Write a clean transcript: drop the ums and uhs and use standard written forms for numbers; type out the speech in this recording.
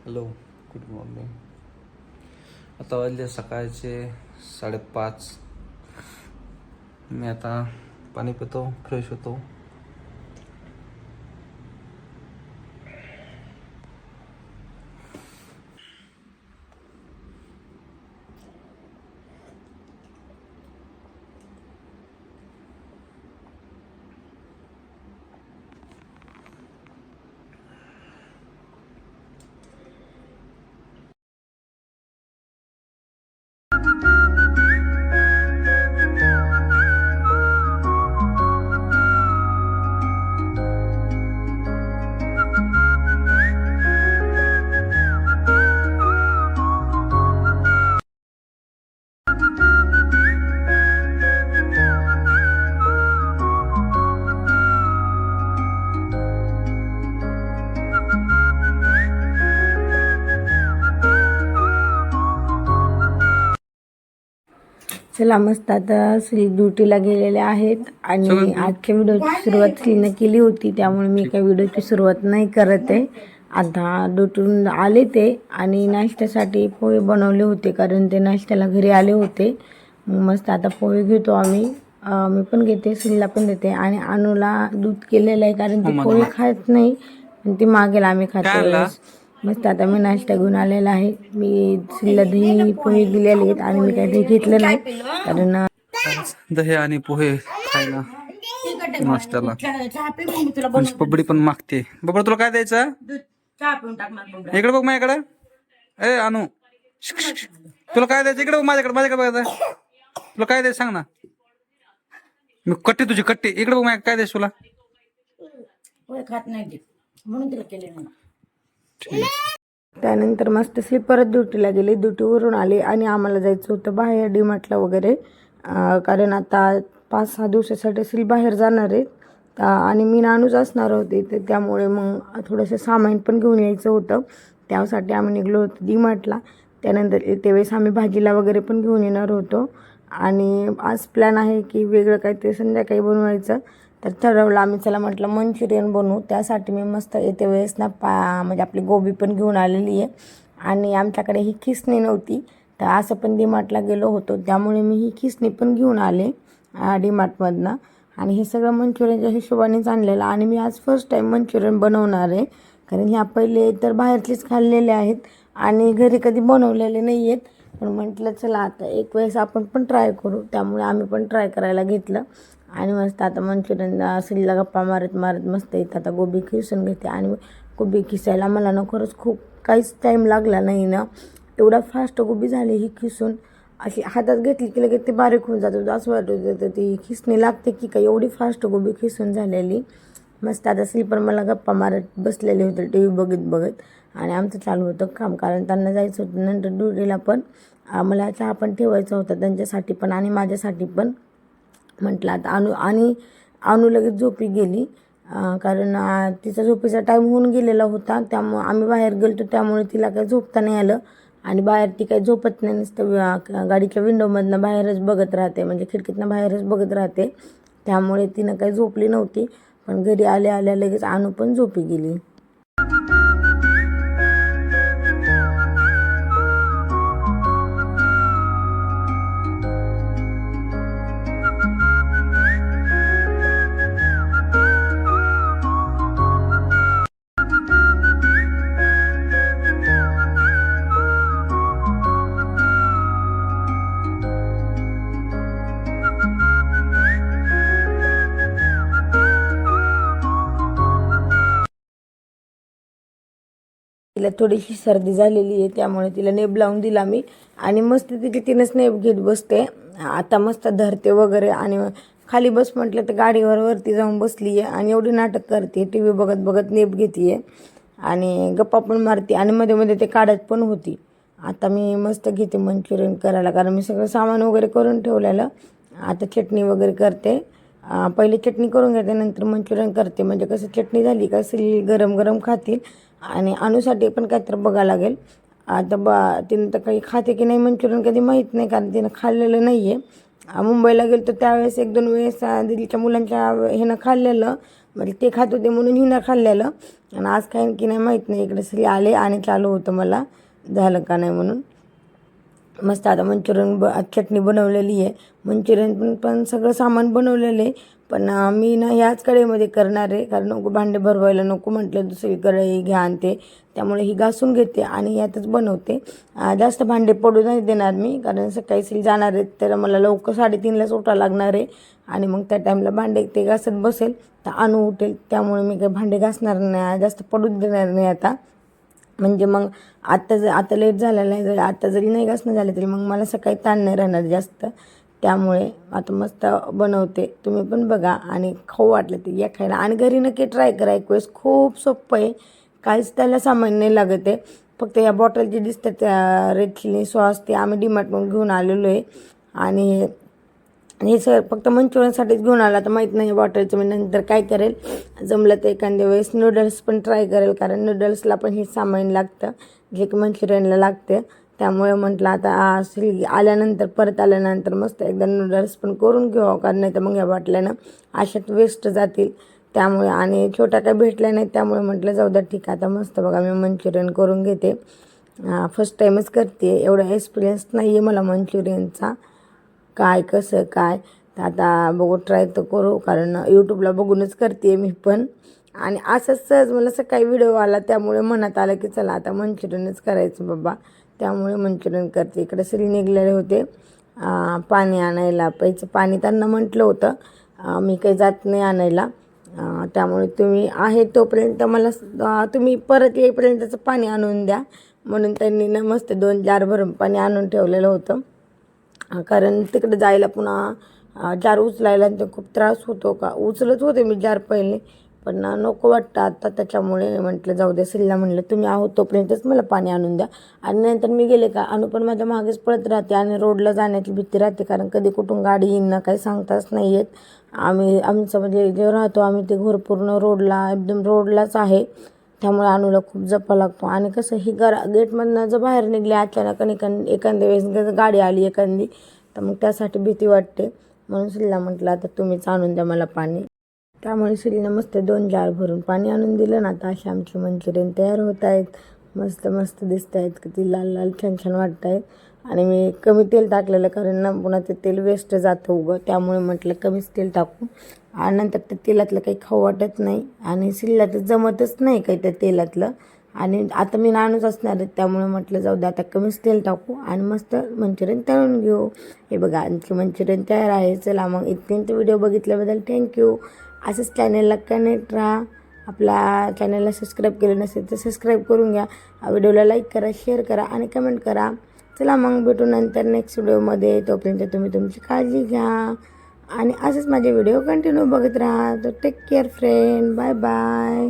Hello, good morning. आता वाजले सकाळचे 5:30. मी आता पाणी पितो, फ्रेश होतो. चला मस्त आता श्री ड्युटीला गेलेले आहेत आणि आजच्या व्हिडिओची सुरुवात श्रीने केली होती, त्यामुळे मी काही व्हिडिओची सुरुवात नाही करत आहे. आता ड्युटीहून आले ते आणि नाश्त्यासाठी पोहे बनवले होते, कारण ते नाश्त्याला घरी आले होते. मस्त आता पोहे घेतो आम्ही, मी पण घेते, श्रीला पण देते आणि अनुला दूध केलेलं आहे, कारण ती पोहे खात नाही आणि ती मागेल आम्ही खातो. मस्त आता मी नाश्ता घेऊन आलेला आहे. मी श्रीला दही पोहे दिलेले आहेत आणि मी काही दही घेतलं नाही, कारण दही आणि पोहे खायला नाश्त्याला. बबडी पण मागते. बबडा तुला काय द्यायचं? इकडे बघ माझ्याकडे. ए अनु, तुला काय द्यायचं? इकडे बघ माझ्याकडे बघायचं. तुला काय द्यायचं सांग ना. मी कट्टी तुझी कट्टी. इकडे बघ माझ्या काय द्यायचं तुला? खात नाही म्हणून तिला केले नाही. त्यानंतर मस्त श्री परत ड्युटीला गेले, ड्युटीवरून आले आणि आम्हाला जायचं होतं बाहेर डीमार्टला वगैरे, कारण आता 5-6 दिवसासाठी श्री बाहेर जाणार आहेत आणि मी नानूच असणार होते, तर त्यामुळे मग थोडंसं सामान पण घेऊन यायचं होतं. त्यासाठी आम्ही निघलो होतो डीमार्टला. त्यानंतर त्यावेळेस आम्ही भाजीला वगैरे पण घेऊन येणार होतो आणि आज प्लॅन आहे की वेगळं काहीतरी संध्याकाळी बनवायचं. तर ठरवलं आम्ही, चला म्हटलं मंचुरियन बनवू. त्यासाठी मी मस्त येते वेळेस ना म्हणजे आपली गोबी पण घेऊन आलेली आहे आणि आमच्याकडे ही खिसणी नव्हती, तर असं पण डीमार्टला गेलो होतो, त्यामुळे मी ही खिसणी पण घेऊन आले डीमार्टमधनं. आणि हे सगळं मंचुरियनच्या हिशोबानेच आणलेलं आणि मी आज फर्स्ट टाईम मंचुरियन बनवणार आहे, कारण ह्या पहिले तर बाहेरचेच खाल्लेले आहेत आणि घरी कधी बनवलेले नाही आहेत. पण म्हटलं चला आता एक वेळेस आपण पण ट्राय करू, त्यामुळे आम्ही पण ट्राय करायला घेतलं आणि मस्त आता मंचुरियन श्रीला गप्पा मारत मस्त इथं आता गोबी खिसून घेते. आणि गोबी खिसायला मला ना खरंच खूप काहीच टाईम लागला नाही ना, एवढा फास्ट गोबी झाली ही खिसून. अशी हातात घेतली की लगेच ते बारीक होऊन जातं, असं वाटत होतं ती खिसणी लागते की काय, एवढी फास्ट गोबी खिसून झालेली. मस्त आता श्री पण मला गप्पा मारत बसलेले होते टी व्ही बघत आणि आमचं चालू होतं काम, कारण त्यांना जायचं होतं नंतर ड्युटीला. पण मला चहा पण ठेवायचा होता त्यांच्यासाठी पण आणि माझ्यासाठी पण. म्हटलं आता अनु लगेच झोपी गेली, कारण तिचा झोपीचा टाईम होऊन गेलेला होता, त्यामुळे आम्ही बाहेर गेलो, त्यामुळे तिला काही झोपता नाही आलं. आणि बाहेर ती काही झोपत नाही, नुसतं गाडीच्या विंडोमधनं बाहेरच बघत राहते, म्हणजे खिडकीतनं बाहेरच बघत राहते, त्यामुळे तिनं काही झोपली नव्हती. पण घरी आल्या लगेच अनु पण झोपी गेली. तिला थोडीशी सर्दी झालेली आहे, त्यामुळे तिला नेब लावून दिला मी आणि मस्त तिनेच नेब घेत बसते. आता मस्त धरते वगैरे आणि खाली बस म्हटलं तर गाडीवर वरती जाऊन बसली आहे आणि एवढी नाटक करते, टी व्ही बघत नेब घेते आहे आणि गप्पा पण मारते आणि मध्ये ते काढत पण होती. आता मी मस्त घेते मंचुरियन करायला, कारण मी सगळं सामान वगैरे करून ठेवलेलं. आता चटणी वगैरे करते, पहिले चटणी करून घेते नंतर मंचुरियन करते, म्हणजे कसं चटणी झाली का श्री गरम खातील आणि अनुसाठी पण काहीतरी बघायला लागेल. आता तिनं तर काही खाते की नाही मंचुरियन कधी माहीत नाही, कारण तिनं खाल्लेलं नाही आहे. मुंबईला गेलो तर त्यावेळेस 1-2 वेळेस दिदीच्या मुलांच्या ह्यानं खाल्लेलं, म्हणजे ते खात होते म्हणून हिनं खाल्लेलं. आणि आज काय की नाही माहीत नाही, इकडे सगळे आले आणि चालू होतं मला झालं का नाही म्हणून. मस्त आता मंचुरियन चटणी बनवलेली आहे, मंचुरियन पण सगळं सामान बनवलेलं आहे. पण मी ना ह्याच कढईमध्ये करणार आहे, कारण नको भांडे भरवायला नको म्हटलं दुसरी कढई घ्या आणते, त्यामुळे ही घासून घेते आणि यातच बनवते. जास्त भांडे पडू नाही देणार मी, कारण सकाळी जाणार आहेत तर मला लवकर 3:30लाच उठावं लागणार आहे. आणि मग त्या टाईमला भांडे ते घासत बसेल तर आणू उठेल, त्यामुळे मी काही भांडे घासणार नाही, जास्त पडूच देणार नाही आता. म्हणजे मग आता लेट झालेलं आहे, आता जरी नाही घासणं झालं तरी मग मला सकाळी ताण नाही राहणार जास्त. त्यामुळे आता मस्त बनवते, तुम्ही पण बघा आणि खाऊ वाटलं ते या खायला. आणि घरी नक्की ट्राय करा एक वेळेस, खूप सोपं आहे, काहीच त्याला सामान नाही लागत आहे. फक्त या बॉटल जे दिसतात रेड चिली सॉस ते आम्ही डीमार्टमधून घेऊन आलेलो आहे. आणि हे सर फक्त मंचुरियनसाठीच घेऊन आला, तर माहीत नाही बॉटलचं मी नंतर काय करेल, जमलं तर एखाद्या वेळेस नूडल्स पण ट्राय करेल, कारण नूडल्सला पण हे सामान लागतं जे की मंचुरियनला लागते. त्यामुळे म्हटलं आता आल्यानंतर परत आल्यानंतर मस्त एकदा नूडल्स पण करून घेऊ, कारण नाही तर मग या बाटल्यानं अशात वेस्ट जातील. त्यामुळे आणि छोट्या काय भेटल्या नाही, त्यामुळे म्हटलं जाऊ द्या ठीक आहे. आता मस्त बघा मी मंचुरियन करून घेते, फर्स्ट टाईमच करते, एवढा एक्सपिरियन्स नाही आहे मला मंचुरियनचा, काय कसं काय. तर आता बघू ट्राय तर करू, कारण यूट्यूबला बघूनच करते मी पण. आणि असंच सहज मला सकाळी व्हिडिओ आला, त्यामुळे मनात आलं की चला आता मंचुरियनच करायचं बाबा, त्यामुळे मंचुरियन करते. इकडे सगळे निघलेले होते पाणी आणायला, प्यायचं पाणी त्यांना म्हटलं होतं, मी काही जात नाही आणायला, त्यामुळे तुम्ही आहे तोपर्यंत मला तुम्ही परत येईपर्यंतचं पाणी आणून द्या, म्हणून त्यांनी ना मस्त 2 जार भरून पाणी आणून ठेवलेलं होतं. कारण तिकडे जायला पुन्हा जार उचलायला ते खूप त्रास होतो, का उचलत होते मी जार पहिले, पण नको वाटतं आता, त्याच्यामुळे म्हटलं जाऊ दे. सिल्ला म्हटलं तुम्ही आहोत तोपर्यंतच मला पाणी आणून द्या. आणि नंतर मी गेले का अनु पण माझ्या मागेच पळत राहते, आणि रोडला जाण्याची भीती राहते, कारण कधी कुठून गाडी येईन ना काही सांगताच नाही येत. आमचं म्हणजे जे राहतो आम्ही ते घर पूर्ण रोडला एकदम रोडलाच आहे, त्यामुळे अनुला खूप जपा लागतो. आणि कसं ही गेटमधनं जर बाहेर निघले अचानक आणि एखाद्या वेळेस गाडी आली एखादी, तर मग त्यासाठी भीती वाटते. म्हणून सिल्ला म्हटलं आता तुम्हीच आणून द्या मला पाणी. त्यामुळे सिल्लीनं मस्त 2 जार भरून पाणी आणून दिलं ना. आता असे आमचे मंचुरियन तयार होत आहेत, मस्त मस्त दिसत आहेत, किती लाल लाल छान छान वाटत आहेत. आणि मी कमी तेल टाकलेलं, कारण ना पुन्हा ते तेल वेस्ट जातं उगं, त्यामुळे म्हटलं कमीच तेल टाकू. आणि नंतर ते तेलातलं काही खाऊ वाटत नाही, आणि सिल्ला तर जमतच नाही काही त्या तेलातलं. आणि आता मी नाणूच असणार आहे, त्यामुळे म्हटलं जाऊ दे आता कमीच तेल टाकू आणि मस्त मंचुरियन तळून घेऊ. हे बघा आणखी मंचुरियन तयार आहे. चला मग इथपर्यंत व्हिडिओ बघितल्याबद्दल थँक्यू. असंच चॅनलला कनेक्ट राहा, आपल्या चॅनलला सबस्क्राईब केलं नसेल तर सबस्क्राईब करून घ्या, व्हिडिओला लाईक करा, शेअर करा आणि कमेंट करा. चला मग भेटू नंतर नेक्स्ट व्हिडिओमध्ये, तोपर्यंत तुम्ही तुमची काळजी घ्या आणि असंच माझे व्हिडिओ कंटिन्यू बघत राहा. तर take care friend, bye bye.